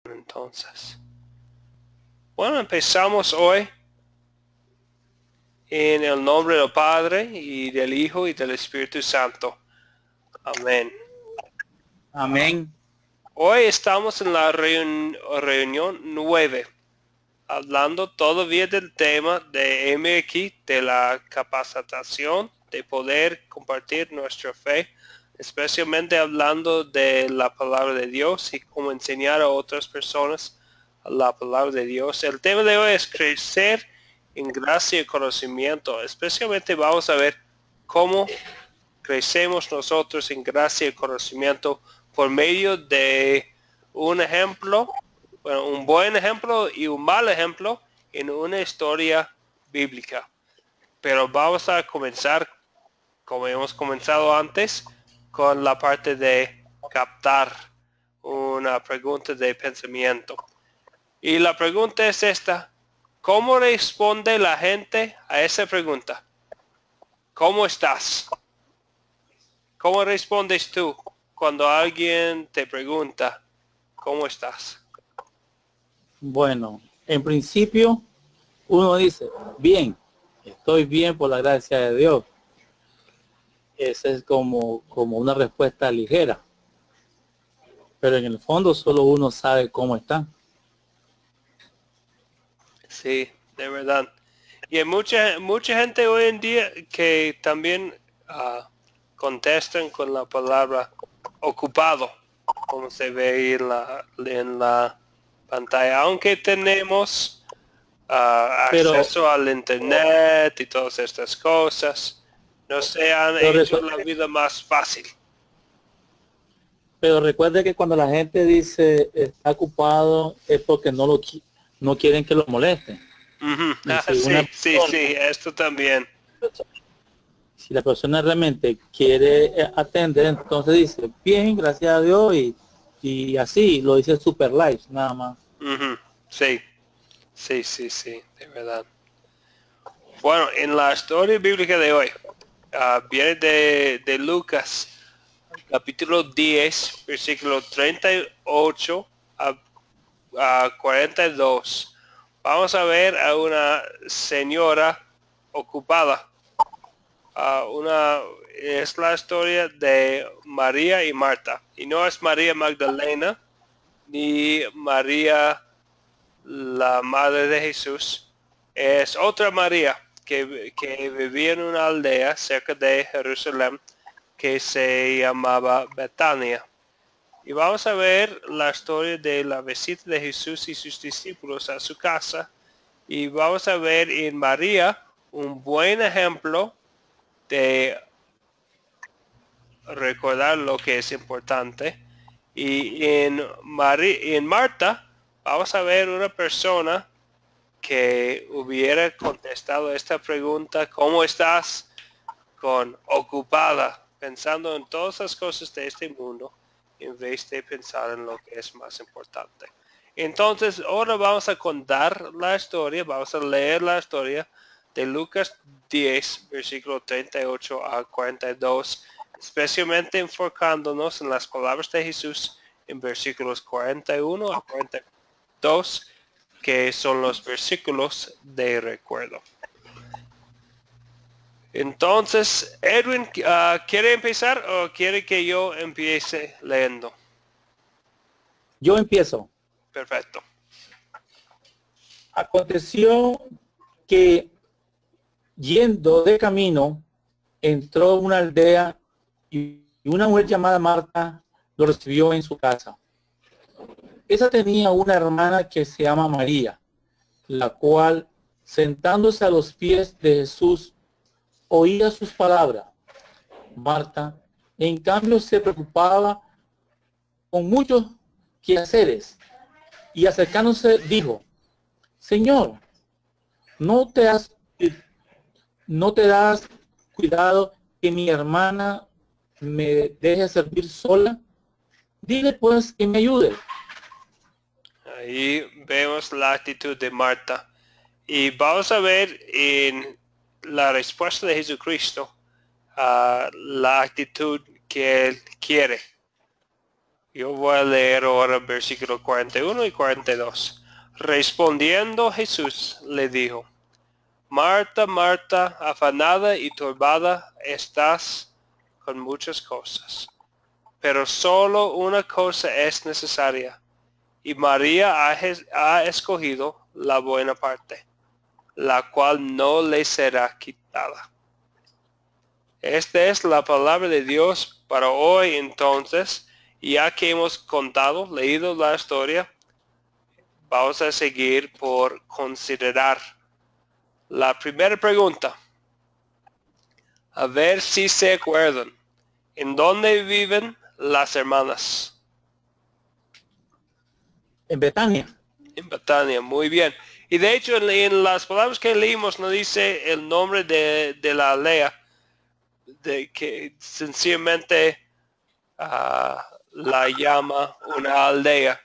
Entonces, bueno, empezamos hoy en el nombre del Padre y del Hijo y del Espíritu Santo. Amén. Amén. Hoy estamos en la reunión 9, hablando todavía del tema de MX, de la capacitación, de poder compartir nuestra fe, especialmente hablando de la palabra de Dios y cómo enseñar a otras personas la palabra de Dios. El tema de hoy es crecer en gracia y conocimiento. Especialmente vamos a ver cómo crecemos nosotros en gracia y conocimiento por medio de un ejemplo, bueno, un buen ejemplo y un mal ejemplo en una historia bíblica. Pero vamos a comenzar, como hemos comenzado antes, con la parte de captar una pregunta de pensamiento. Y la pregunta es esta: ¿cómo responde la gente a esa pregunta? ¿Cómo estás? ¿Cómo respondes tú cuando alguien te pregunta cómo estás? Bueno, en principio uno dice, bien, estoy bien por la gracia de Dios. Esa es como una respuesta ligera. Pero en el fondo solo uno sabe cómo está. Sí, de verdad. Y hay mucha gente hoy en día que también contestan con la palabra ocupado, como se ve en la pantalla. Aunque tenemos Pero, acceso al internet y todas estas cosas, no se han pero, hecho la vida más fácil. pero recuerde que cuando la gente dice está ocupado es porque no quieren que lo molesten. Ujú. Y si Sí, sí, sí, esto también. si la persona realmente quiere atender, entonces dice, bien, gracias a Dios, y así, lo dice super light, nada más. Ujú. Sí, sí, sí, sí, de verdad. Bueno, en la historia bíblica de hoy, viene de Lucas, capítulo 10, versículo 38 a 42. Vamos a ver a una señora ocupada. Es la historia de María y Marta. Y no es María Magdalena ni María la madre de Jesús. Es otra María que vivía en una aldea cerca de Jerusalén que se llamaba Betania. Y vamos a ver la historia de la visita de Jesús y sus discípulos a su casa. Y vamos a ver en María un buen ejemplo de recordar lo que es importante. Y en Marta vamos a ver una persona que hubiera contestado esta pregunta, ¿cómo estás? Con ocupada, pensando en todas las cosas de este mundo, en vez de pensar en lo que es más importante. Entonces, ahora vamos a contar la historia, vamos a leer la historia de Lucas 10, versículo 38 a 42, especialmente enfocándonos en las palabras de Jesús en versículos 41 a 42, que son los versículos de recuerdo. Entonces, Edwin, ¿quiere empezar o quiere que yo empiece leyendo? Yo empiezo. Perfecto. Aconteció que yendo de camino, entró a una aldea y una mujer llamada Marta lo recibió en su casa. Esa tenía una hermana que se llama María, la cual, sentándose a los pies de Jesús, oía sus palabras. Marta, en cambio, se preocupaba con muchos quehaceres y acercándose dijo, Señor, ¿no te has, no te das cuidado que mi hermana me deje servir sola? Dile pues que me ayude. Ahí vemos la actitud de Marta. Y vamos a ver en la respuesta de Jesucristo la actitud que él quiere. Yo voy a leer ahora versículo 41 y 42. Respondiendo Jesús le dijo, Marta, Marta, afanada y turbada estás con muchas cosas, pero solo una cosa es necesaria, y María ha escogido la buena parte, la cual no le será quitada. Esta es la palabra de Dios para hoy. Entonces, ya que hemos leído la historia, vamos a seguir por considerar la primera pregunta. A ver si se acuerdan. ¿En dónde viven las hermanas? En Betania. En Betania, muy bien. Y de hecho en las palabras que leímos no dice el nombre de la aldea, de que sencillamente la llama una aldea.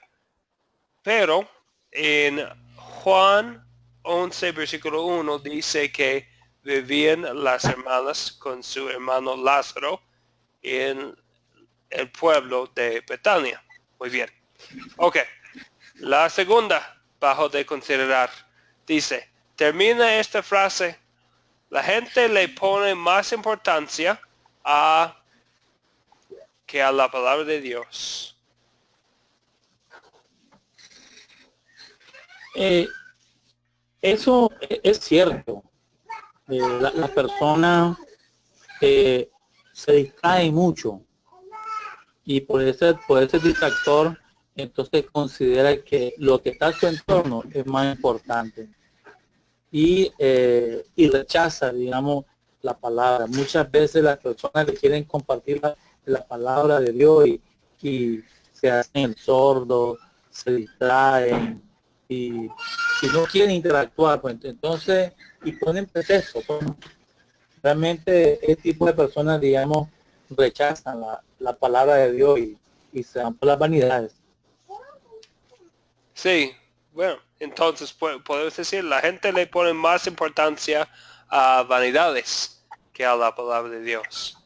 Pero en Juan 11, versículo 1 dice que vivían las hermanas con su hermano Lázaro en el pueblo de Betania. Muy bien. Ok. La segunda, bajo de considerar, dice, termina esta frase, la gente le pone más importancia que a la palabra de Dios. Eso es cierto. La persona se distrae mucho y por ese distractor entonces considera que lo que está a su entorno es más importante y rechaza, digamos, la palabra. Muchas veces las personas le quieren compartir la palabra de Dios y se hacen el sordo, se distraen y no quieren interactuar, pues entonces, y ponen pretexto. Pues, realmente este tipo de personas, digamos, rechazan la palabra de Dios y se van por las vanidades. Sí, bueno, entonces podemos decir, la gente le pone más importancia a vanidades que a la palabra de Dios.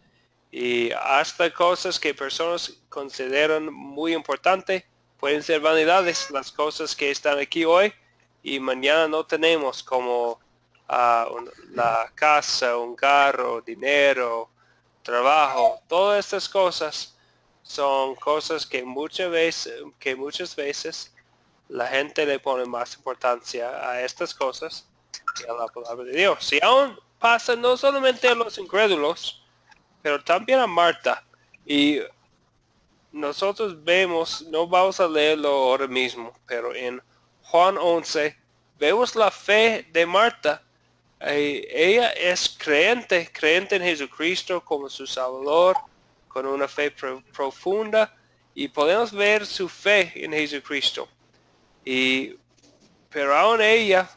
Y hasta cosas que personas consideran muy importantes pueden ser vanidades, las cosas que están aquí hoy y mañana no tenemos, como la casa, un carro, dinero, trabajo. Todas estas cosas son cosas que muchas veces la gente le pone más importancia a estas cosas que a la palabra de Dios. Y aún pasa no solamente a los incrédulos, pero también a Marta. Y nosotros vemos, no vamos a leerlo ahora mismo, pero en Juan 11 vemos la fe de Marta. Ella es creyente en Jesucristo como su Salvador, con una fe profunda, y podemos ver su fe en Jesucristo. Pero aún ella,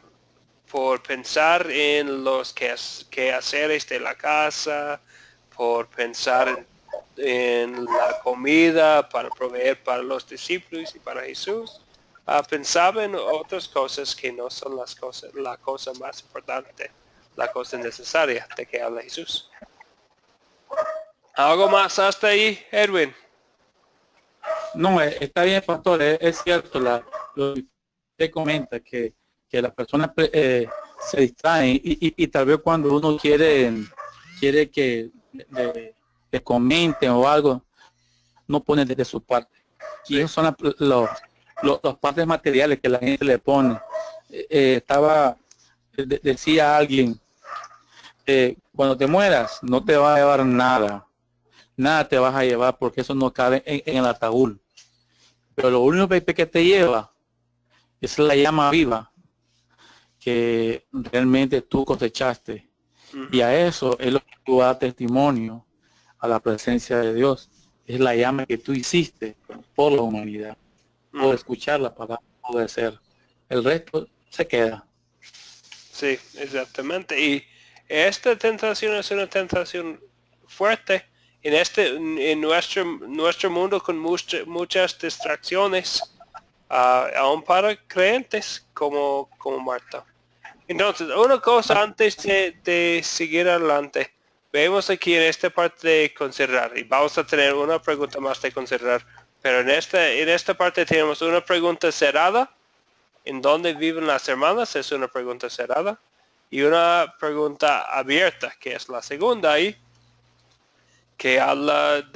por pensar en los quehaceres de la casa, por pensar en la comida para proveer para los discípulos y para Jesús, pensaba en otras cosas que no son la cosa más importante, la cosa necesaria de que habla Jesús. ¿Algo más hasta ahí, Edwin? No, está bien, pastor, es cierto lo que usted comenta, que las personas se distraen y tal vez cuando uno quiere que le comenten o algo, no pone desde su parte. Y esos son los partes materiales que la gente le pone. Decía alguien, cuando te mueras no te va a llevar nada te vas a llevar porque eso no cabe en el ataúd. Pero lo único que te lleva es la llama viva que realmente tú cosechaste. Y a eso es lo que tú das testimonio a la presencia de Dios. Es la llama que tú hiciste por la humanidad. Por escuchar la palabra, puede ser. El resto se queda. Sí, exactamente. Y esta tentación es una tentación fuerte en nuestro mundo con muchas distracciones, aún para creyentes como Marta. Entonces, una cosa antes de seguir adelante, vemos aquí en esta parte de considerar, y vamos a tener una pregunta más de considerar, Pero en esta parte tenemos una pregunta cerrada. ¿En dónde viven las hermanas? Es una pregunta cerrada. Y una pregunta abierta, que es la segunda ahí, que habla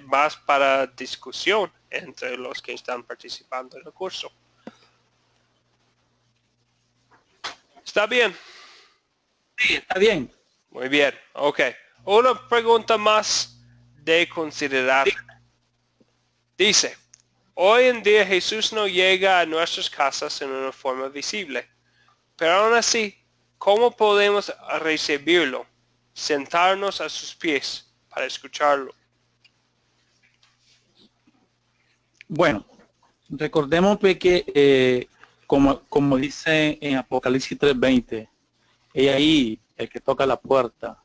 más para discusión entre los que están participando en el curso. ¿Está bien? Sí, está bien. Muy bien, ok. Una pregunta más de considerar. Dice, hoy en día Jesús no llega a nuestras casas en una forma visible, pero aún así, ¿cómo podemos recibirlo? Sentarnos a sus pies para escucharlo. Bueno, recordemos pues, que como dice en Apocalipsis 3:20, he ahí el que toca la puerta.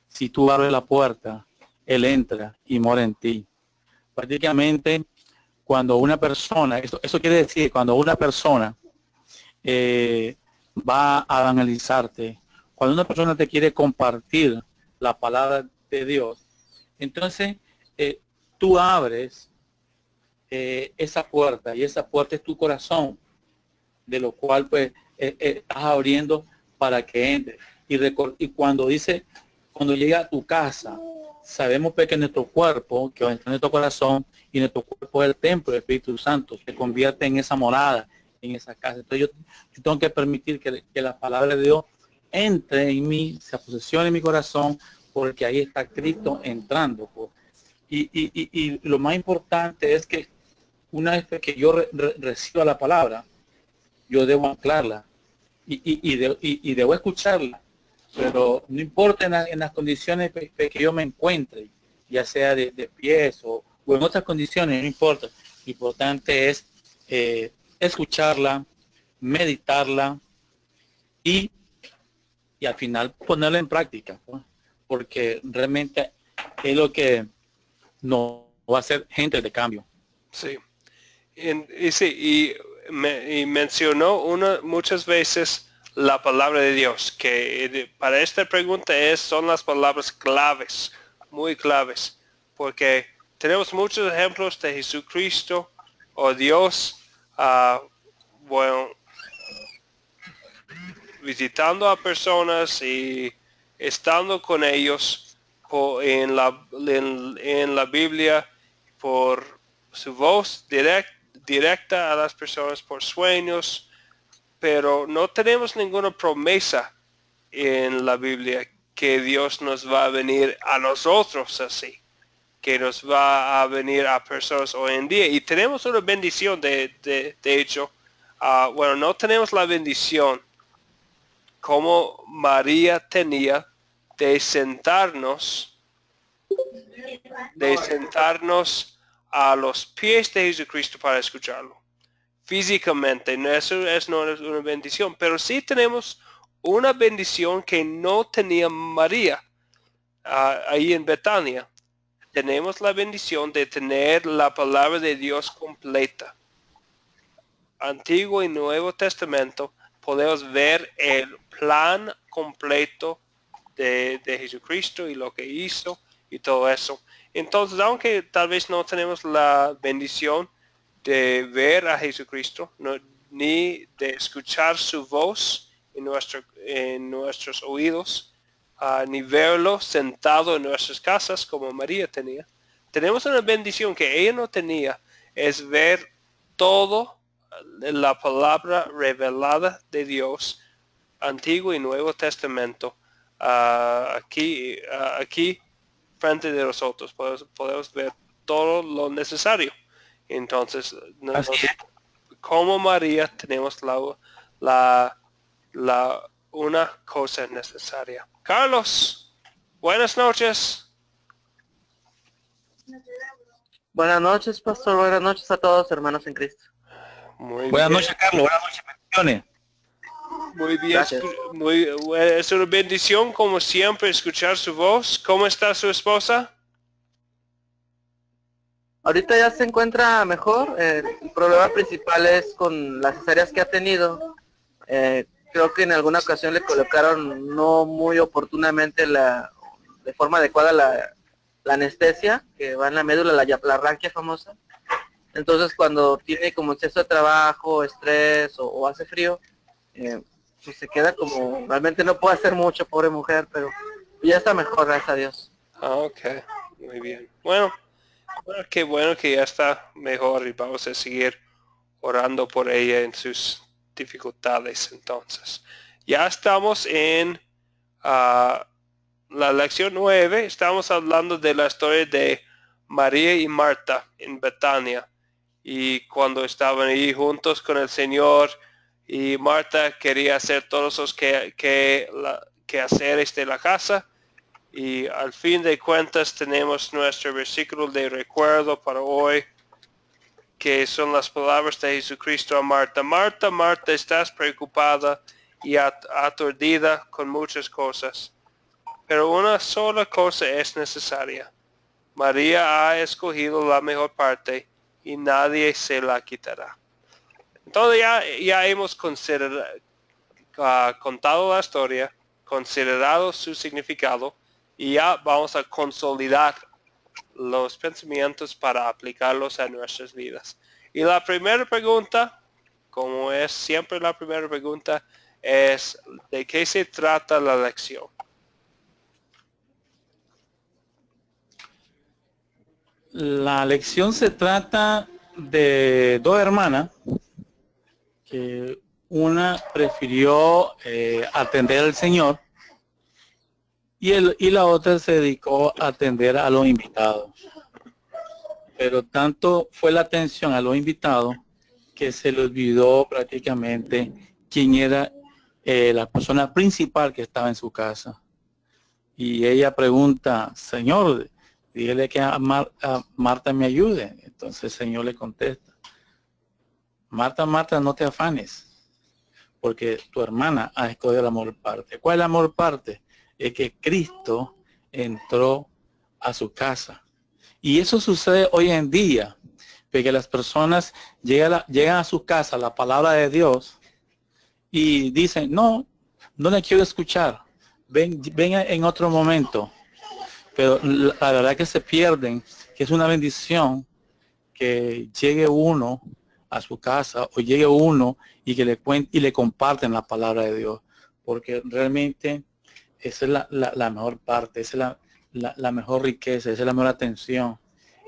Si tú abres la puerta, él entra y mora en ti. Prácticamente, cuando una persona, eso quiere decir, cuando una persona va a evangelizarte, cuando una persona te quiere compartir la palabra de Dios, entonces tú abres esa puerta, y esa puerta es tu corazón, de lo cual pues estás abriendo para que entre. Y cuando llega a tu casa, sabemos pues, que nuestro cuerpo, que está en nuestro corazón, y nuestro cuerpo es el templo del Espíritu Santo, se convierte en esa morada, en esa casa. Entonces yo tengo que permitir que la palabra de Dios entre en mí, se posesione en mi corazón, porque ahí está Cristo entrando. Pues. Y lo más importante es que una vez que yo reciba la palabra, yo debo anclarla y debo escucharla, pero no importa en las condiciones que yo me encuentre, ya sea de pies o en otras condiciones, no importa. Lo importante es escucharla, meditarla y, y al final ponerla en práctica, ¿no? Porque realmente es lo que nos va a hacer gente de cambio. Sí. Y mencionó muchas veces la palabra de Dios, que para esta pregunta son las palabras claves, muy claves, porque tenemos muchos ejemplos de Jesucristo o Dios, bueno, visitando a personas y estando con ellos en la Biblia por su voz directa a las personas, por sueños, pero no tenemos ninguna promesa en la Biblia que Dios nos va a venir a nosotros así, que nos va a venir a personas hoy en día. Y tenemos una bendición, de hecho, bueno, no tenemos la bendición como María tenía de sentarnos a los pies de Jesucristo para escucharlo. Físicamente, eso no es una bendición, pero sí tenemos una bendición que no tenía María ahí en Betania. Tenemos la bendición de tener la palabra de Dios completa. Antiguo y Nuevo Testamento, podemos ver el plan completo de Jesucristo y lo que hizo y todo eso. Entonces, aunque tal vez no tenemos la bendición de ver a Jesucristo, ni de escuchar su voz en nuestros oídos, ni verlo sentado en nuestras casas como María tenía, tenemos una bendición que ella no tenía, es ver todo la palabra revelada de Dios, Antiguo y Nuevo Testamento, aquí frente de nosotros. Podemos ver todo lo necesario. Entonces, como María tenemos una cosa necesaria. Carlos, buenas noches. Buenas noches, pastor. Buenas noches a todos, hermanos en Cristo. Muy Buenas bien. noches, Carlos. Buenas noches, bendiciones. Muy bien, Gracias. es una bendición como siempre escuchar su voz. ¿Cómo está su esposa? Ahorita ya se encuentra mejor. El problema principal es con las cesáreas que ha tenido. Creo que en alguna ocasión le colocaron no muy oportunamente de forma adecuada la anestesia que va en la médula, la raquia famosa. Entonces cuando tiene como exceso de trabajo, estrés o hace frío, pues se queda como, realmente no puede hacer mucho, pobre mujer, pero ya está mejor, gracias a Dios. Ok, muy bien. Bueno, qué bueno que ya está mejor y vamos a seguir orando por ella en sus dificultades. Entonces, ya estamos en la lección 9. Estamos hablando de la historia de María y Marta en Betania. Y cuando estaban ahí juntos con el Señor, y Marta quería hacer todos los quehaceres de la casa. Y al fin de cuentas tenemos nuestro versículo de recuerdo para hoy, que son las palabras de Jesucristo a Marta. Marta, Marta, estás preocupada y aturdida con muchas cosas, pero una sola cosa es necesaria. María ha escogido la mejor parte y nadie se la quitará. Entonces ya hemos contado la historia, considerado su significado, y ya vamos a consolidar los pensamientos para aplicarlos a nuestras vidas. Y la primera pregunta, como es siempre la primera pregunta, es ¿de qué se trata la lección? La lección se trata de dos hermanas que una prefirió atender al Señor y la otra se dedicó a atender a los invitados. Pero tanto fue la atención a los invitados que se le olvidó prácticamente quién era la persona principal que estaba en su casa. Y ella pregunta, Señor, dígale que a Marta me ayude. Entonces el Señor le contesta, Marta, Marta, no te afanes, porque tu hermana ha escogido la mejor parte. ¿Cuál es la mejor parte? Es que Cristo entró a su casa. Y eso sucede hoy en día, porque las personas llegan a su casa, la palabra de Dios, y dicen, no, no le quiero escuchar, venga en otro momento. Pero la verdad que se pierden, que es una bendición que llegue uno a su casa o llegue uno y que le cuente y le comparten la palabra de Dios, porque realmente esa es la mejor parte, esa es la mejor riqueza, esa es la mejor atención,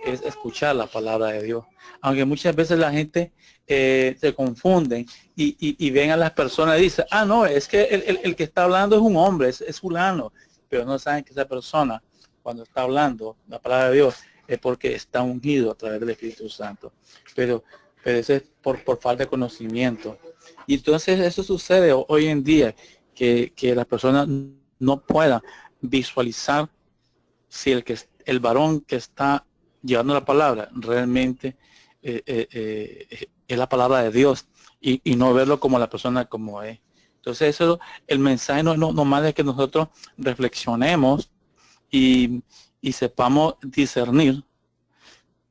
es escuchar la palabra de Dios. Aunque muchas veces la gente se confunden y ven a las personas y dicen, ah, no, es que el que está hablando es un hombre, es fulano, pero no saben que esa persona, cuando está hablando la palabra de Dios, es porque está ungido a través del Espíritu Santo. Pero eso es por falta de conocimiento. Y entonces eso sucede hoy en día, que las personas no puedan visualizar si el varón que está llevando la palabra realmente es la palabra de Dios y no verlo como la persona como es. Entonces eso, el mensaje no más es que nosotros reflexionemos y sepamos discernir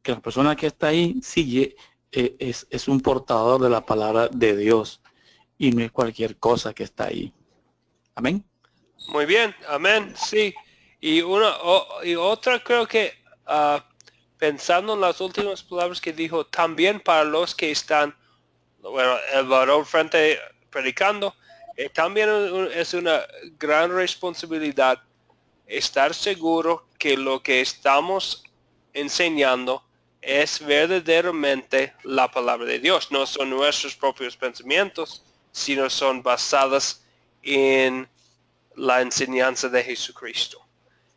que la persona que está ahí sigue es un portador de la palabra de Dios y no es cualquier cosa que está ahí. Amén. Muy bien, amén, sí. Y otra creo que pensando en las últimas palabras que dijo, también para los que están, bueno, el varón frente predicando, también es una gran responsabilidad estar seguro que lo que estamos enseñando es verdaderamente la palabra de Dios. No son nuestros propios pensamientos, sino son basadas en la enseñanza de Jesucristo.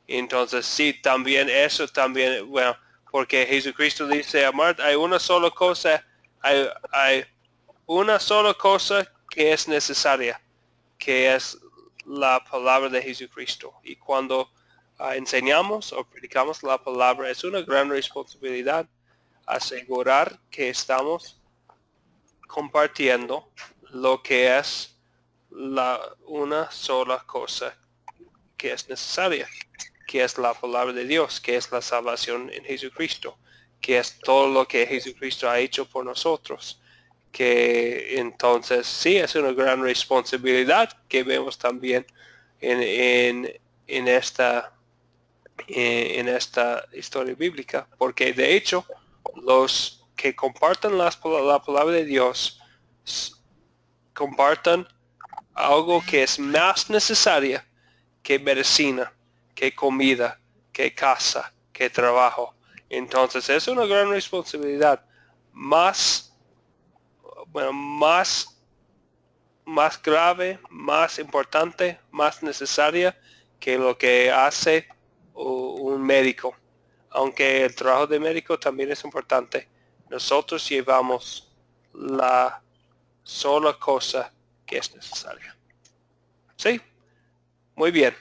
Entonces, sí, también eso también, bueno, porque Jesucristo dice a Marta, hay una sola cosa, hay una sola cosa que es necesaria, que es la palabra de Jesucristo. Y cuando enseñamos o predicamos la palabra, es una gran responsabilidad asegurar que estamos compartiendo lo que es una sola cosa que es necesaria, que es la palabra de Dios, que es la salvación en Jesucristo, que es todo lo que Jesucristo ha hecho por nosotros. Que entonces sí es una gran responsabilidad que vemos también en esta historia bíblica, porque de hecho los que compartan la palabra de Dios, compartan algo que es más necesaria que medicina, que comida, que casa, que trabajo. Entonces es una gran responsabilidad, más grave, más importante, más necesaria que lo que hace un médico. Aunque el trabajo de médico también es importante, nosotros llevamos la sola cosa que es necesaria. ¿Sí? Muy bien.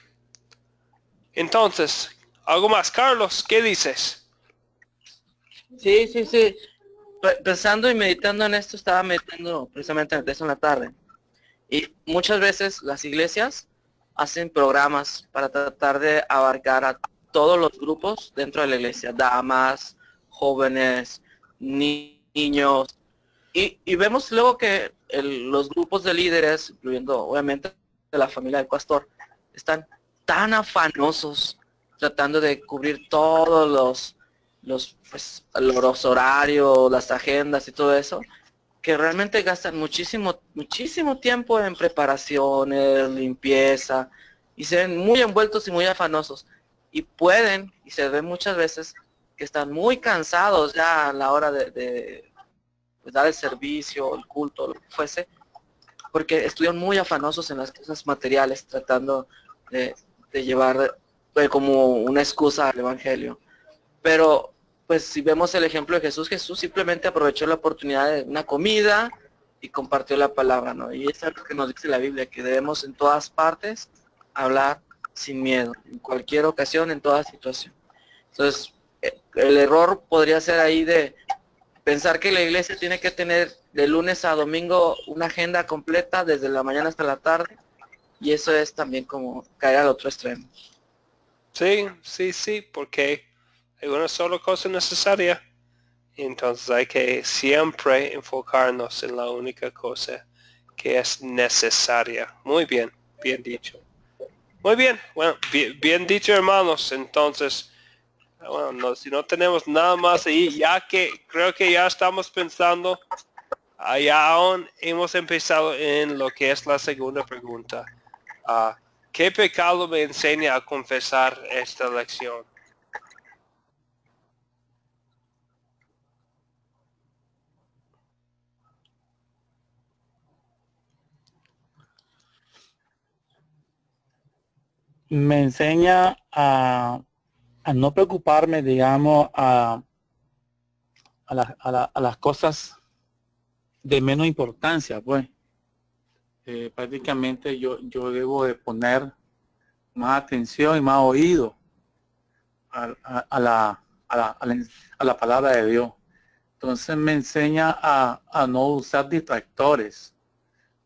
Entonces, algo más. Carlos, ¿qué dices? Sí. Pensando y meditando en esto, estaba meditando precisamente en eso en la tarde. Y muchas veces las iglesias hacen programas para tratar de abarcar a todos los grupos dentro de la iglesia, damas, jóvenes, niños. Y vemos luego que los grupos de líderes, incluyendo obviamente de la familia del pastor, están tan afanosos tratando de cubrir todos los horarios, las agendas y todo eso, que realmente gastan muchísimo tiempo en preparaciones, limpieza, y se ven muy envueltos y muy afanosos. Y se ve muchas veces que están muy cansados ya a la hora de dar el servicio, el culto, lo que fuese, porque estuvieron muy afanosos en las cosas materiales, tratando de llevar como una excusa al evangelio. Pero pues si vemos el ejemplo de Jesús, Jesús simplemente aprovechó la oportunidad de una comida y compartió la palabra, ¿no? Y es algo que nos dice la Biblia, que debemos en todas partes hablar sin miedo, en cualquier ocasión, en toda situación. Entonces, el error podría ser ahí de pensar que la iglesia tiene que tener de lunes a domingo una agenda completa desde la mañana hasta la tarde, y eso es también como caer al otro extremo. Sí, porque hay una sola cosa necesaria. Entonces hay que siempre enfocarnos en la única cosa que es necesaria. Muy bien, bien dicho. Muy bien, bueno, bien dicho, hermanos. Entonces, bueno, si no tenemos nada más ahí, ya que creo que ya estamos pensando, ya aún hemos empezado en lo que es la segunda pregunta. ¿Qué pecado me enseña a confesar esta lección? Me enseña a no preocuparme, digamos, a las cosas de menos importancia, pues. Prácticamente yo debo de poner más atención y más oído a la palabra de Dios. Entonces me enseña a no usar distractores,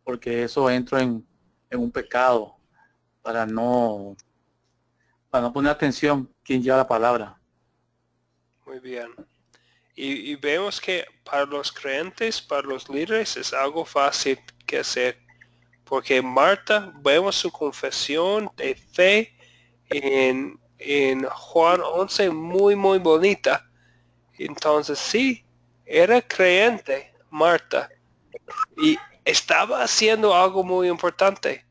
porque eso entro en un pecado, para no poner atención quien lleva la palabra. Muy bien. Y vemos que para los creyentes, para los líderes, es algo fácil que hacer. Porque Marta, vemos su confesión de fe en Juan 11 muy bonita. Entonces sí, era creyente Marta y estaba haciendo algo muy importante.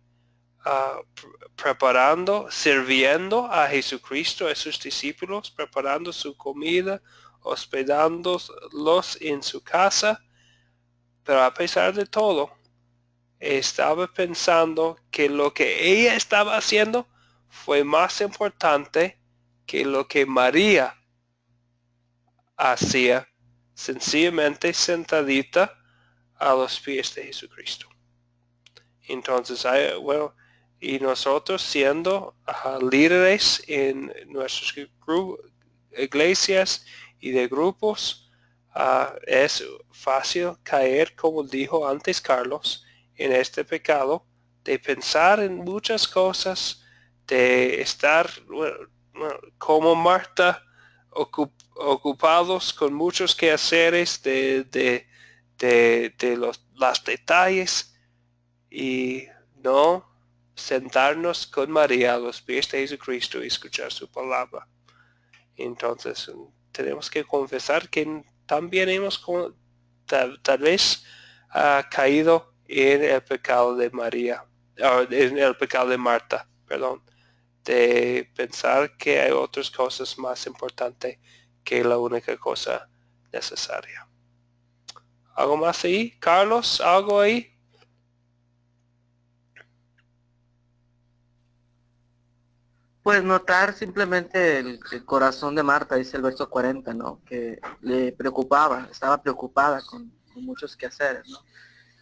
Preparando, sirviendo a Jesucristo, a sus discípulos, preparando su comida, hospedándolos en su casa, pero a pesar de todo, estaba pensando que lo que ella estaba haciendo fue más importante que lo que María hacía, sencillamente sentadita a los pies de Jesucristo. Entonces, bueno, y nosotros siendo líderes en nuestras iglesias y de grupos, es fácil caer, como dijo antes Carlos, en este pecado de pensar en muchas cosas, de estar como Marta ocupados con muchos quehaceres de los detalles y no sentarnos con María a los pies de Jesucristo y escuchar su palabra. Entonces tenemos que confesar que también hemos tal vez caído en el pecado de María, en el pecado de Marta, perdón, de pensar que hay otras cosas más importantes que la única cosa necesaria. ¿Algo más ahí? Carlos, ¿algo ahí? Pues notar simplemente el corazón de Marta, dice el verso 40, ¿no? Que le preocupaba, estaba preocupada con muchos quehaceres, ¿no?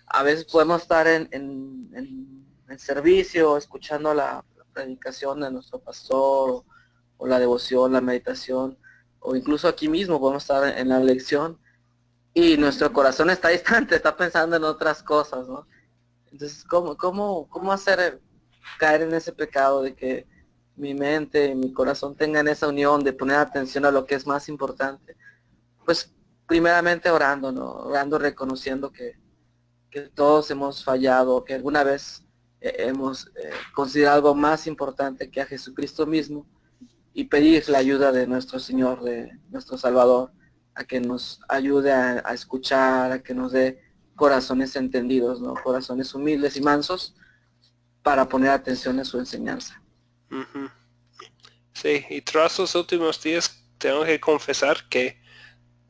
A veces podemos estar en servicio, escuchando la predicación de nuestro pastor, o la devoción, la meditación, o incluso aquí mismo podemos estar en la lección, y nuestro corazón está distante, está pensando en otras cosas, ¿no? Entonces, ¿cómo hacer caer en ese pecado de que mi mente y mi corazón tengan esa unión de poner atención a lo que es más importante? Pues primeramente orando, ¿no? Orando, reconociendo que todos hemos fallado, que alguna vez hemos considerado algo más importante que a Jesucristo mismo, y pedir la ayuda de nuestro Señor, de nuestro Salvador, a que nos ayude a escuchar, a que nos dé corazones entendidos, ¿no? Corazones humildes y mansos para poner atención en su enseñanza. Uh-huh. Sí, y tras los últimos días tengo que confesar que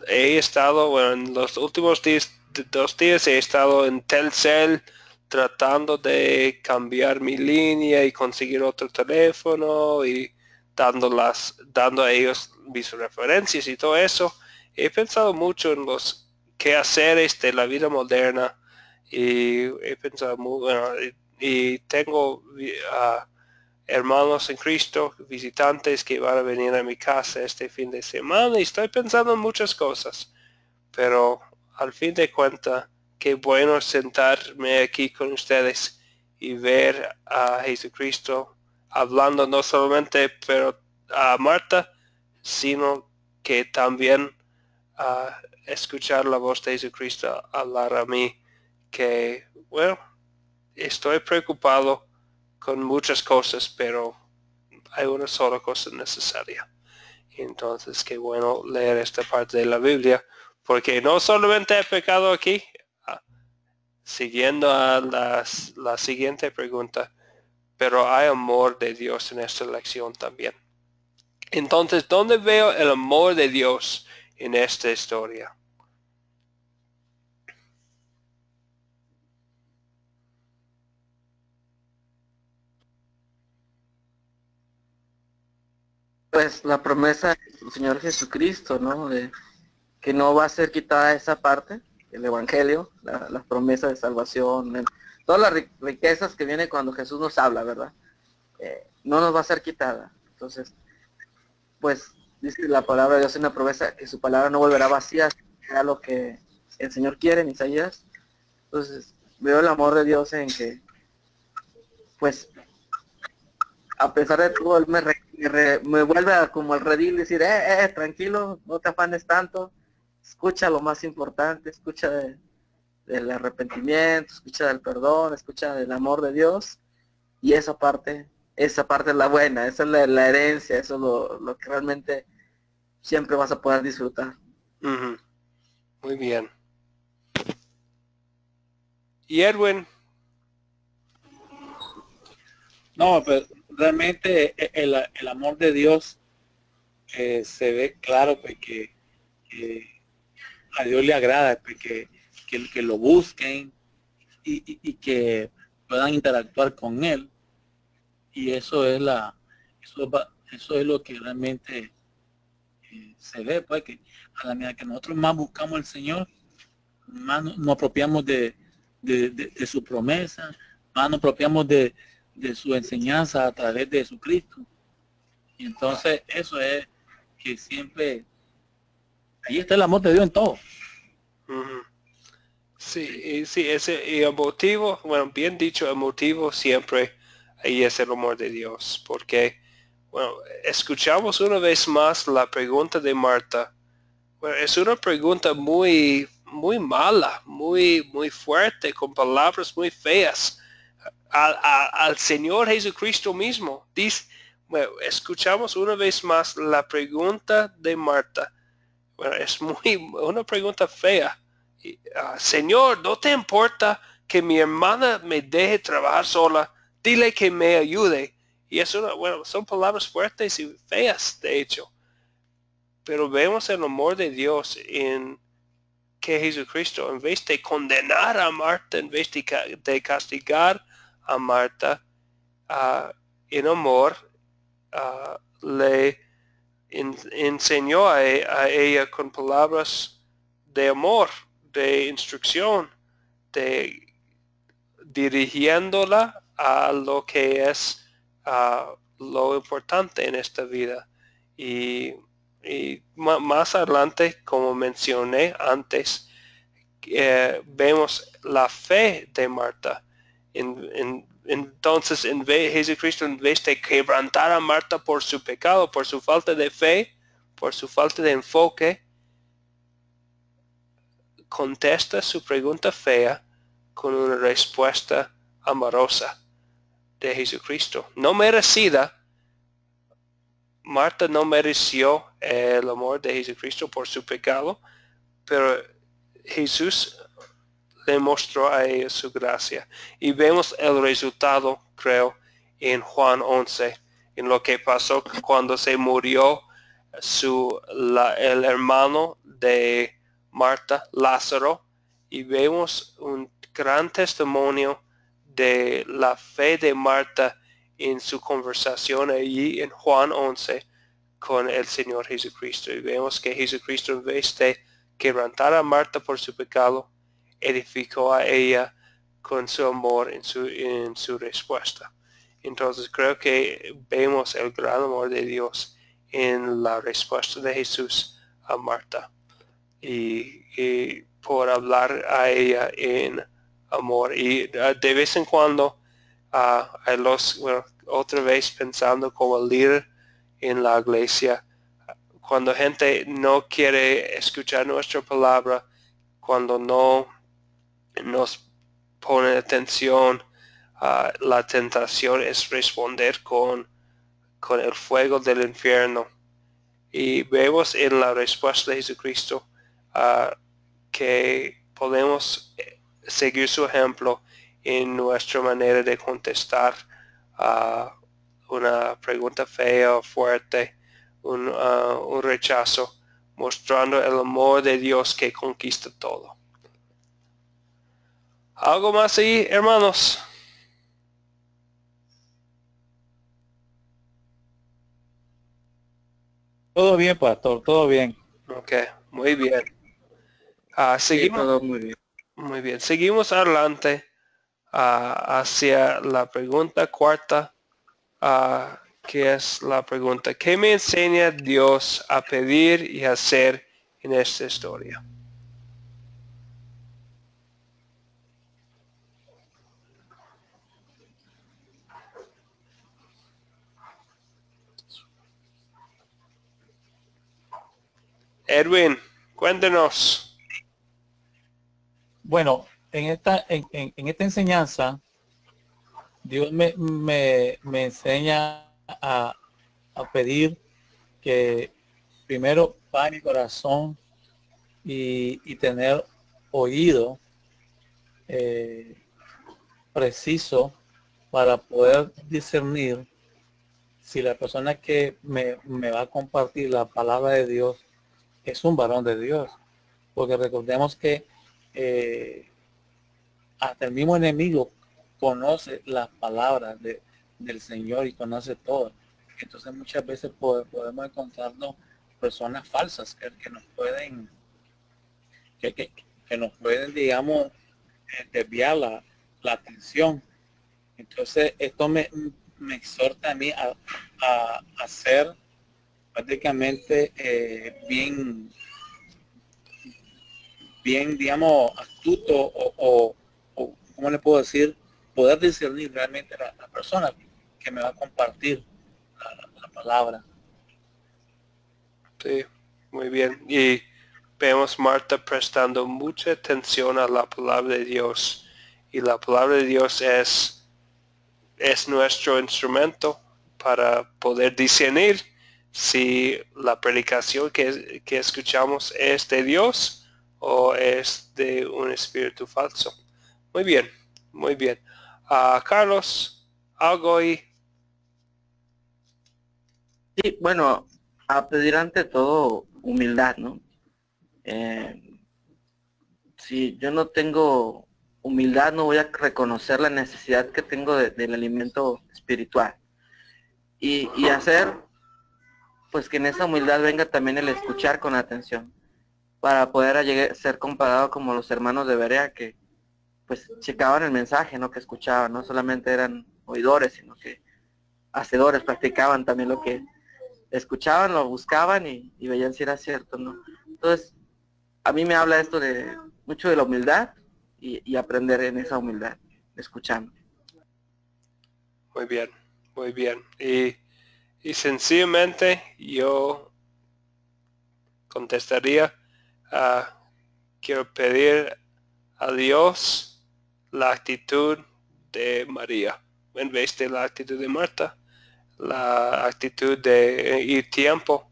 he estado, bueno, en los últimos 2 días he estado en Telcel tratando de cambiar mi línea y conseguir otro teléfono y dando a ellos mis referencias y todo eso. He pensado mucho en los quehaceres de la vida moderna y he pensado muy, bueno, y tengo hermanos en Cristo, visitantes que van a venir a mi casa este fin de semana y estoy pensando en muchas cosas, pero al fin de cuentas, qué bueno sentarme aquí con ustedes y ver a Jesucristo hablando no solamente pero a Marta, sino que también escuchar la voz de Jesucristo hablar a mí, que bueno, estoy preocupado con muchas cosas, pero hay una sola cosa necesaria. Entonces, qué bueno leer esta parte de la Biblia, porque no solamente he pecado aquí, siguiendo a la siguiente pregunta, pero hay amor de Dios en esta lección también. Entonces, ¿dónde veo el amor de Dios en esta historia? Pues la promesa del Señor Jesucristo, ¿no? De que no va a ser quitada esa parte, el Evangelio, la promesa de salvación, todas las riquezas que vienen cuando Jesús nos habla, ¿verdad? No nos va a ser quitada. Entonces, pues dice la palabra de Dios en la promesa que su palabra no volverá vacía, será lo que el Señor quiere en Isaías. Entonces, veo el amor de Dios en que, pues, a pesar de todo, Él me vuelve como al redil y decir, tranquilo, no te afanes tanto, escucha lo más importante, escucha del arrepentimiento, escucha del perdón, escucha del amor de Dios, y esa parte es la buena, esa es la herencia, eso es lo que realmente siempre vas a poder disfrutar. Uh-huh. Muy bien. Y Edwin. No, pero realmente el amor de Dios se ve claro porque a Dios le agrada que lo busquen y que puedan interactuar con Él. Y eso es eso es lo que realmente se ve, pues que a la medida que nosotros más buscamos al Señor, más nos apropiamos de su promesa, más nos apropiamos de su enseñanza a través de Jesucristo. Y entonces eso es que siempre, ahí está el amor de Dios en todo. Uh-huh. Sí, y el motivo, bueno, bien dicho, el motivo siempre ahí es el amor de Dios, porque, bueno, escuchamos una vez más la pregunta de Marta. Bueno, es una pregunta muy, muy mala, muy fuerte, con palabras muy feas al Señor Jesucristo mismo. Dice, bueno, escuchamos una vez más la pregunta de Marta. Bueno, es una pregunta fea. Señor, ¿no te importa que mi hermana me deje trabajar sola? Dile que me ayude. Y es son palabras fuertes y feas, de hecho. Pero vemos el amor de Dios en que Jesucristo, en vez de condenar a Marta, en vez de castigar a Marta, en amor, le enseñó a ella con palabras de amor, de instrucción, de dirigiéndola a lo que es lo importante en esta vida. Y más adelante, como mencioné antes, vemos la fe de Marta. Entonces, Jesucristo, en vez de quebrantar a Marta por su pecado, por su falta de fe, por su falta de enfoque, contesta su pregunta fea con una respuesta amorosa de Jesucristo. No merecida. Marta no mereció el amor de Jesucristo por su pecado, pero Jesús le mostró a ella su gracia. Y vemos el resultado, creo, en Juan 11, en lo que pasó cuando se murió el hermano de Marta, Lázaro, y vemos un gran testimonio de la fe de Marta en su conversación allí en Juan 11 con el Señor Jesucristo. Y vemos que Jesucristo, en vez de quebrantar a Marta por su pecado, edificó a ella con su amor en su respuesta. Entonces creo que vemos el gran amor de Dios en la respuesta de Jesús a Marta y por hablar a ella en amor. Y de vez en cuando otra vez pensando como líder en la iglesia, cuando gente no quiere escuchar nuestra palabra, cuando no nos pone atención, la tentación es responder con el fuego del infierno. Y vemos en la respuesta de Jesucristo que podemos seguir su ejemplo en nuestra manera de contestar una pregunta fea o fuerte, un rechazo, mostrando el amor de Dios que conquista todo. ¿Algo más ahí, hermanos? Todo bien, pastor, todo bien. Ok, muy bien. Sí, Seguimos, todo muy bien. muy bien. Seguimos adelante hacia la pregunta cuarta, que es la pregunta: ¿qué me enseña Dios a pedir y hacer en esta historia? Edwin, cuéntenos. Bueno, en esta enseñanza, Dios me enseña a pedir que primero paz mi corazón y tener oído preciso para poder discernir si la persona que me va a compartir la palabra de Dios es un varón de Dios. Porque recordemos que hasta el mismo enemigo conoce las palabras del Señor y conoce todo. Entonces muchas veces podemos encontrarnos personas falsas que nos pueden, que nos pueden, digamos, desviar la atención. Entonces esto me exhorta a mí a ser prácticamente bien, digamos, astuto o ¿cómo le puedo decir? Poder discernir realmente la persona que me va a compartir la palabra. Sí, muy bien. Y vemos Marta prestando mucha atención a la palabra de Dios. Y la palabra de Dios es nuestro instrumento para poder discernir si la predicación que escuchamos es de Dios o es de un espíritu falso. Muy bien, muy bien. Carlos, algo ahí. Sí, bueno, a pedir ante todo humildad, ¿no? Si yo no tengo humildad, no voy a reconocer la necesidad que tengo del alimento espiritual. Y hacer, pues que en esa humildad venga también el escuchar con atención, para poder ser comparado como los hermanos de Berea, que pues checaban el mensaje, no que escuchaban, no solamente eran oidores, sino que hacedores, practicaban también lo que escuchaban, lo buscaban y veían si era cierto, ¿no? Entonces, a mí me habla esto de mucho de la humildad y aprender en esa humildad, escuchando. Muy bien, muy bien. Y sencillamente yo contestaría, quiero pedir a Dios la actitud de María en vez de la actitud de Marta, la actitud de ir tiempo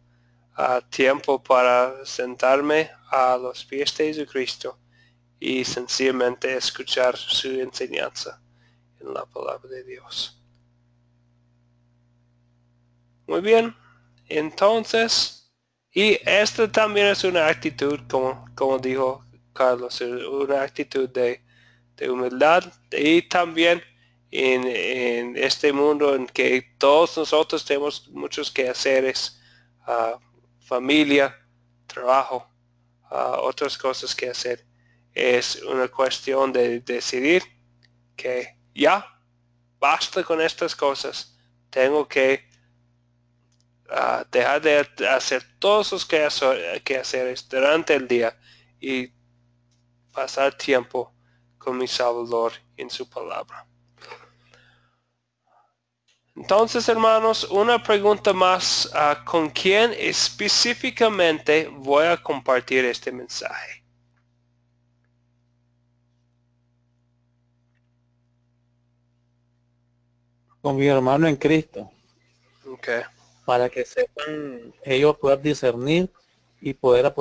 para sentarme a los pies de Jesucristo y sencillamente escuchar su enseñanza en la palabra de Dios. Muy bien, entonces, y esta también es una actitud, como dijo Carlos, una actitud de humildad y también en este mundo en que todos nosotros tenemos muchos quehaceres, familia, trabajo, otras cosas que hacer. Es una cuestión de decidir que ya basta con estas cosas. Tengo que dejar de hacer todos los quehaceres durante el día y pasar tiempo con mi Salvador en su palabra. Entonces, hermanos, una pregunta más. ¿Con quién específicamente voy a compartir este mensaje? Con mi hermano en Cristo, Okay. para que sepan ellos poder discernir y poder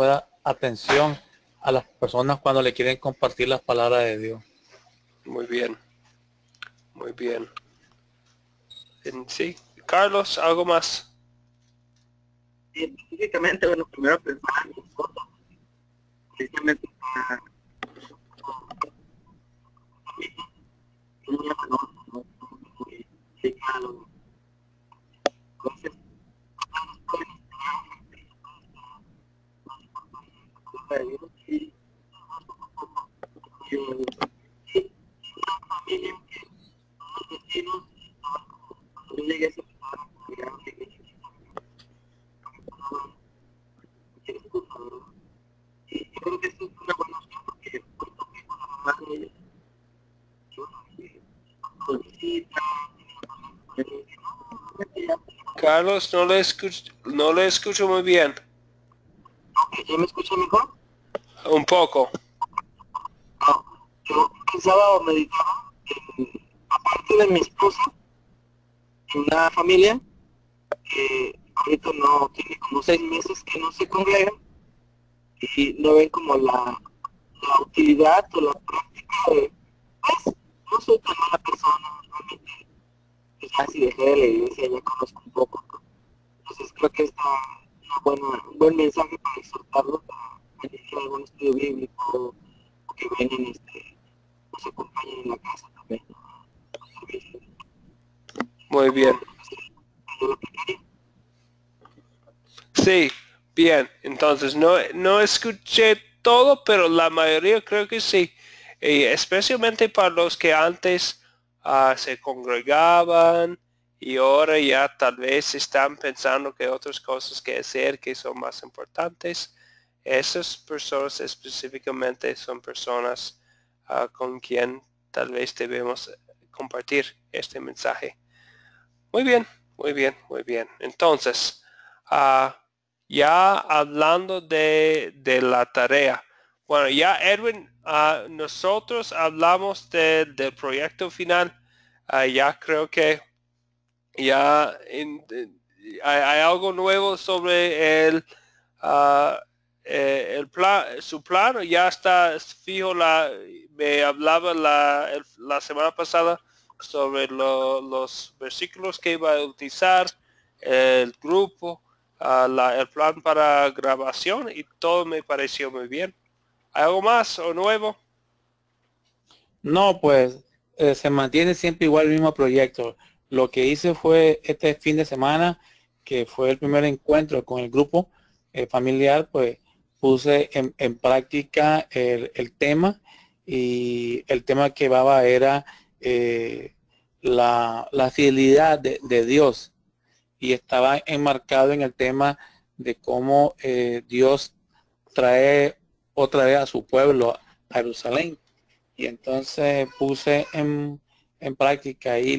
atención a las personas cuando le quieren compartir las palabras de Dios. Muy bien. Muy bien. Sí. Carlos, ¿algo más? Y específicamente, bueno, primero pensar en mis fotos, precisamente para muy amoroso, muy delicado. Entonces, cosa de Dios y familia, los vecinos, yo llegué a esa persona, digamos, y yo creo que esto es una buena opción porque puesto que con la mamá de ella, yo solicita, Carlos, no le escucho muy bien. ¿ya me escucha mejor? Un poco. No, yo pensaba o meditaba en, aparte de mi esposa, en una familia que ahorita no tiene como 6 meses que no se congrega y no ven como la utilidad o la práctica de, pues, no soy tan mala persona, realmente, pues ya si dejé de la iglesia ya conozco un poco, ¿no? Entonces creo que está un buen mensaje para exhortarlos a iniciar algún estudio bíblico o que vengan, nos acompañen en la casa también, ¿no? Los servicios. Muy bien. Yo lo que quería. Sí, bien. Entonces, no escuché todo, pero la mayoría creo que sí. Y especialmente para los que antes se congregaban y ahora ya tal vez están pensando que otras cosas que hacer que son más importantes. Esas personas específicamente son personas con quien tal vez debemos compartir este mensaje. Muy bien, muy bien, muy bien. Entonces, ya hablando de la tarea. Bueno, ya Edwin, nosotros hablamos del proyecto final. Ya creo que ya ¿Hay algo nuevo sobre el plan, su plan? ¿Ya está fijo? Me hablaba la semana pasada sobre los versículos que iba a utilizar, el grupo, el plan para grabación, y todo me pareció muy bien. ¿Hay algo más o nuevo? No, pues se mantiene siempre igual el mismo proyecto. Lo que hice fue este fin de semana, que fue el primer encuentro con el grupo familiar, pues puse en práctica el tema, y el tema que llevaba era la fidelidad de Dios, y estaba enmarcado en el tema de cómo Dios trae otra vez a su pueblo a Jerusalén. Y entonces puse en práctica ahí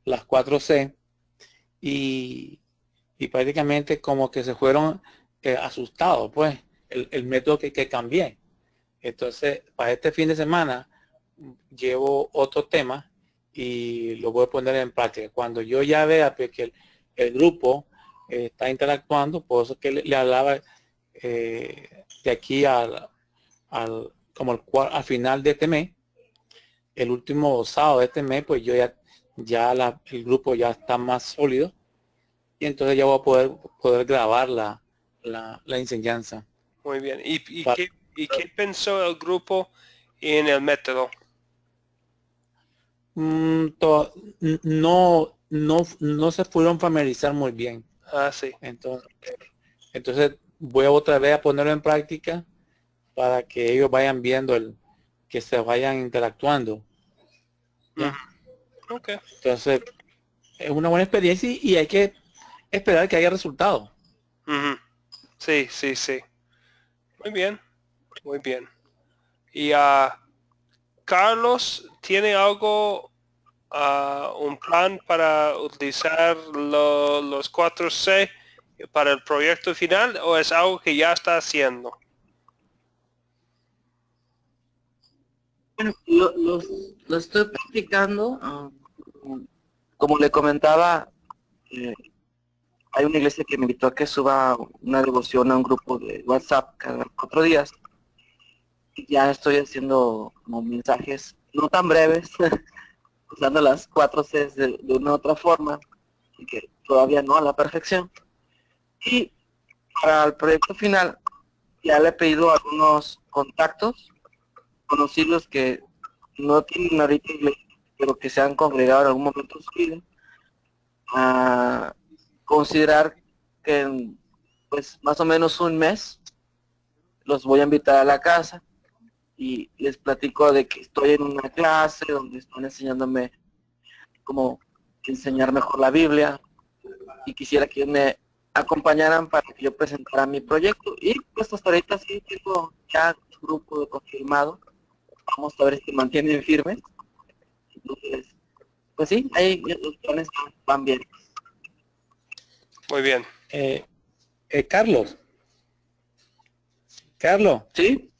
las 4C, y, y prácticamente como que se fueron asustados, pues, el método que cambié. Entonces, para este fin de semana llevo otro tema y lo voy a poner en práctica. Cuando yo ya vea pues, que el grupo está interactuando, por eso que le hablaba de aquí como al final de este mes, el último sábado de este mes, pues yo el grupo ya está más sólido, y entonces ya voy a poder grabar la enseñanza. Muy bien. ¿Y qué pensó el grupo en el método? No se pudieron familiarizar muy bien. Sí. Entonces voy a otra vez a ponerlo en práctica para que ellos vayan viendo que se vayan interactuando. ¿Ya? Ok. Entonces es una buena experiencia, y hay que esperar que haya resultados. Sí, sí, sí. Muy bien, muy bien. Y Carlos, ¿tiene algo, un plan para utilizar los 4C para el proyecto final, o es algo que ya está haciendo? Bueno, lo estoy practicando. Como le comentaba, eh, hay una iglesia que me invitó a que suba una devoción a un grupo de WhatsApp cada 4 días. Y ya estoy haciendo como mensajes no tan breves, usando las 4 Cs de una otra forma, y que todavía no a la perfección. Y para el proyecto final ya le he pedido a algunos contactos conocidos que no tienen ahorita iglesia, pero que se han congregado en algún momento de su vida, a considerar que en, pues más o menos un mes los voy a invitar a la casa y les platico de que estoy en una clase donde están enseñándome cómo enseñar mejor la Biblia, y quisiera que me acompañaran para que yo presentara mi proyecto. Y pues hasta ahorita sí tengo ya un grupo confirmado. Vamos a ver si mantienen firmes. Entonces, pues sí, ahí los planes van bien. Muy bien. Carlos, ¿Sí?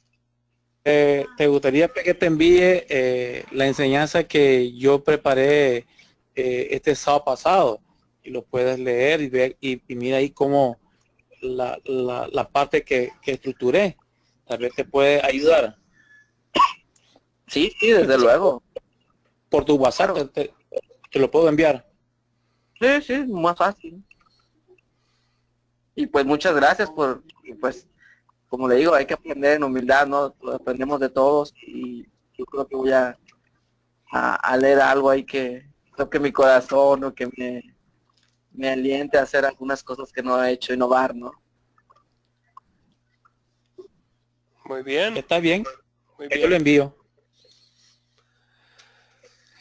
¿te gustaría que te envíe la enseñanza que yo preparé este sábado pasado, y lo puedes leer y ver, y mira ahí cómo la parte que estructuré? Tal vez te puede ayudar. Sí, sí, desde luego. Por tu WhatsApp Claro. te lo puedo enviar. Sí, sí, más fácil. Y pues muchas gracias pues, como le digo, hay que aprender en humildad, ¿no? Aprendemos de todos, y yo creo que voy a leer algo ahí que toque mi corazón, o que me aliente a hacer algunas cosas que no he hecho, innovar, ¿no? Muy bien. Está bien, Muy yo lo bien. envío.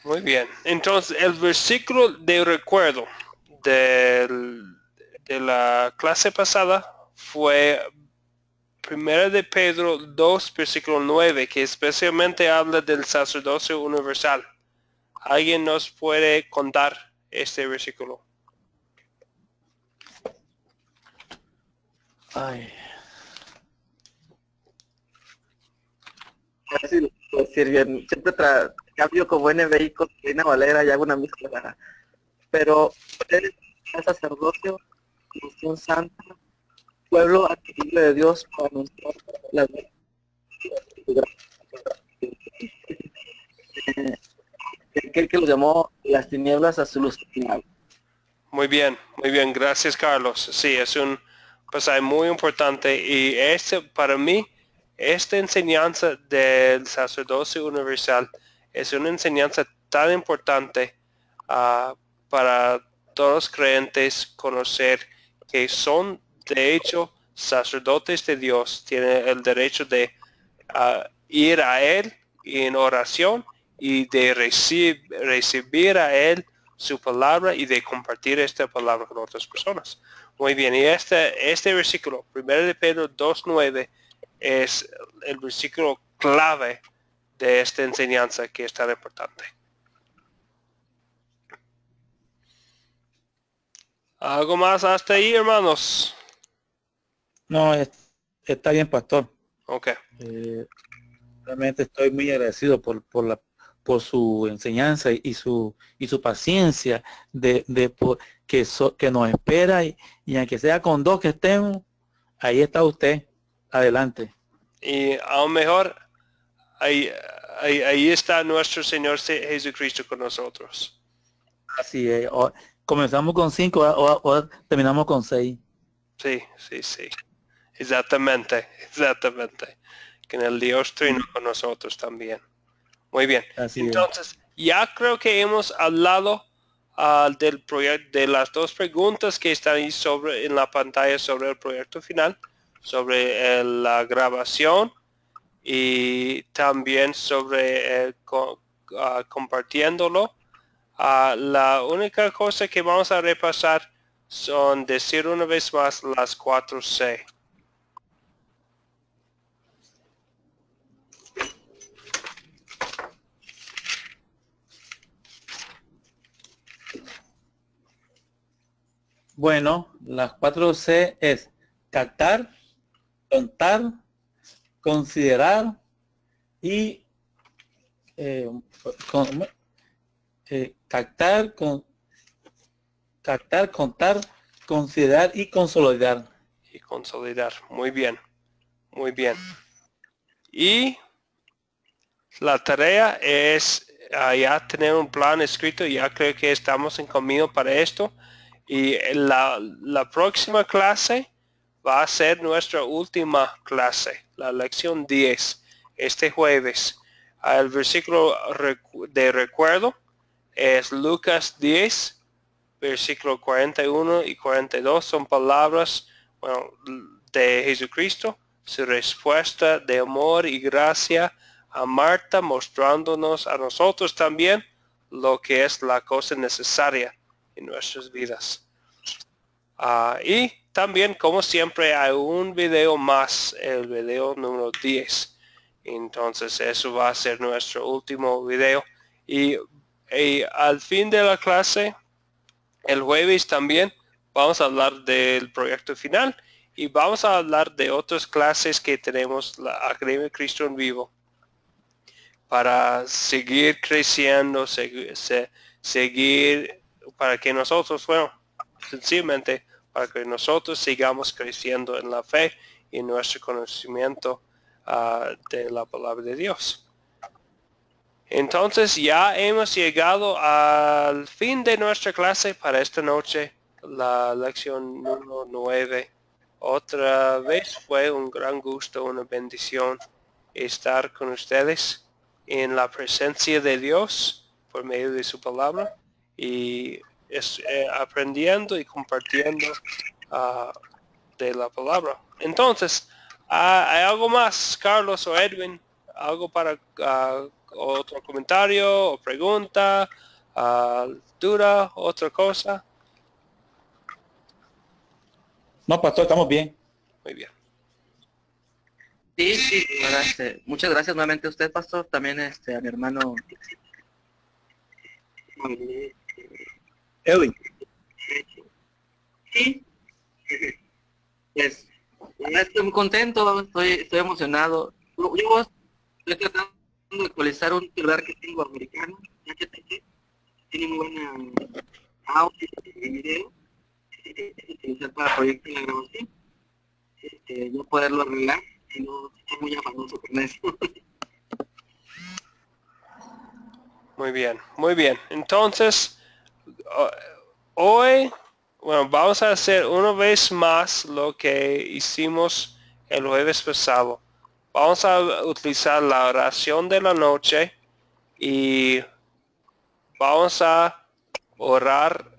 Muy bien. Entonces, el versículo de recuerdo de la clase pasada fue 1 de Pedro 2, versículo 9, que especialmente habla del sacerdocio universal. ¿Alguien nos puede contar este versículo? Ay. A ver si lo puedo decir bien. Siempre cambio como NBI con Reina Valera y hago una mezcla. Pero el sacerdocio nación santa, pueblo adquirido de Dios para anunciar las aquel que los llamó las tinieblas a su luz admirable. Muy bien, gracias Carlos. Sí, es un pasaje muy importante y para mí, esta enseñanza del sacerdocio universal es una enseñanza tan importante para todos los creyentes conocer que son de hecho sacerdotes de Dios, tienen el derecho de ir a Él en oración y de recibir a Él su palabra y de compartir esta palabra con otras personas. Muy bien, y este versículo, 1 de Pedro 2:9, es el versículo clave de esta enseñanza que es tan importante. ¿Algo más hasta ahí, hermanos? No, está bien, pastor. Ok. Realmente estoy muy agradecido por su enseñanza y su paciencia que nos espera y aunque sea con dos que estemos, ahí está usted. Adelante. Y aún mejor, ahí está nuestro Señor Jesucristo con nosotros. Así es. Comenzamos con 5, ahora terminamos con 6. Sí. Exactamente. Que en el Dios Trino con nosotros también. Muy bien. Así Entonces, ya creo que hemos hablado del proyecto, de las dos preguntas que están ahí en la pantalla sobre el proyecto final, sobre la grabación y también sobre compartiéndolo. La única cosa que vamos a repasar son decir una vez más las 4C. Bueno, las 4C es captar, contar, considerar y captar, contar, considerar y consolidar. Y consolidar. Muy bien. Y la tarea es ya tener un plan escrito. Ya creo que estamos en camino para esto. Y la próxima clase va a ser nuestra última clase, la lección 10, este jueves. El versículo de recuerdo es Lucas 10, versículo 41 y 42. Son palabras de Jesucristo, su respuesta de amor y gracia a Marta, mostrándonos a nosotros también lo que es la cosa necesaria en nuestras vidas. Y también, como siempre, hay un video más, el video número 10. Entonces, eso va a ser nuestro último video. Y al fin de la clase, el jueves también, vamos a hablar del proyecto final y vamos a hablar de otras clases que tenemos, la Academia Cristo en Vivo, para seguir creciendo, seguir para que nosotros, sencillamente, para que nosotros sigamos creciendo en la fe y en nuestro conocimiento de la palabra de Dios. Entonces ya hemos llegado al fin de nuestra clase para esta noche, la lección número 9. Otra vez fue un gran gusto, una bendición estar con ustedes en la presencia de Dios por medio de su palabra y aprendiendo y compartiendo de la palabra. Entonces, ¿hay algo más, Carlos o Edwin? ¿Algo para otro comentario o pregunta, duda, otra cosa? No, pastor, estamos bien. Muy bien. Sí, ¿verdad? Muchas gracias nuevamente a usted, pastor, también a mi hermano Edwin. Sí, pues, estoy muy contento, estoy emocionado. Yo estoy tratando de actualizar un celular que tengo americano, HTC, tiene muy buena audio y video. utilizar para proyectos de grabación, no poderlo arreglar, y no estoy muy afanoso con eso. Muy bien, muy bien. Entonces, hoy, bueno, vamos a hacer una vez más lo que hicimos el jueves pasado. Vamos a utilizar la oración de la noche y vamos a orar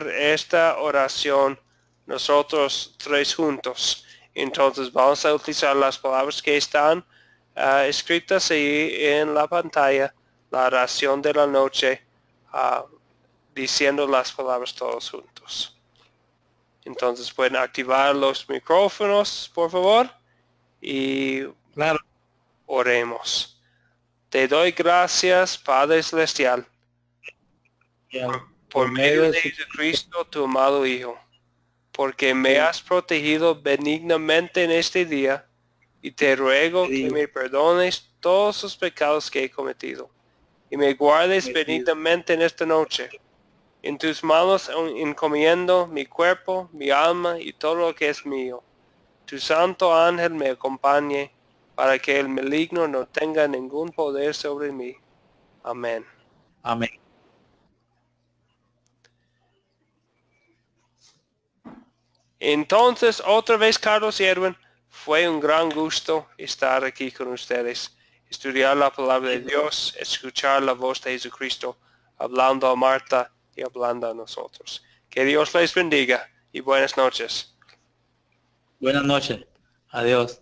esta oración nosotros tres juntos. Entonces vamos a utilizar las palabras que están escritas ahí en la pantalla, la oración de la noche, diciendo las palabras todos juntos. Entonces pueden activar los micrófonos, por favor, y Claro. oremos. Te doy gracias, Padre Celestial, por medio de Jesucristo, tu amado Hijo, porque me has protegido benignamente en este día, y te ruego que me perdones todos los pecados que he cometido, y me guardes benignamente en esta noche. En tus manos encomiendo mi cuerpo, mi alma y todo lo que es mío. Tu santo ángel me acompañe, para que el maligno no tenga ningún poder sobre mí. Amén. Amén. Entonces, otra vez, Carlos y Edwin, fue un gran gusto estar aquí con ustedes, estudiar la palabra de Dios, escuchar la voz de Jesucristo, hablando a Marta y hablando a nosotros. Que Dios les bendiga y buenas noches. Buenas noches. Adiós.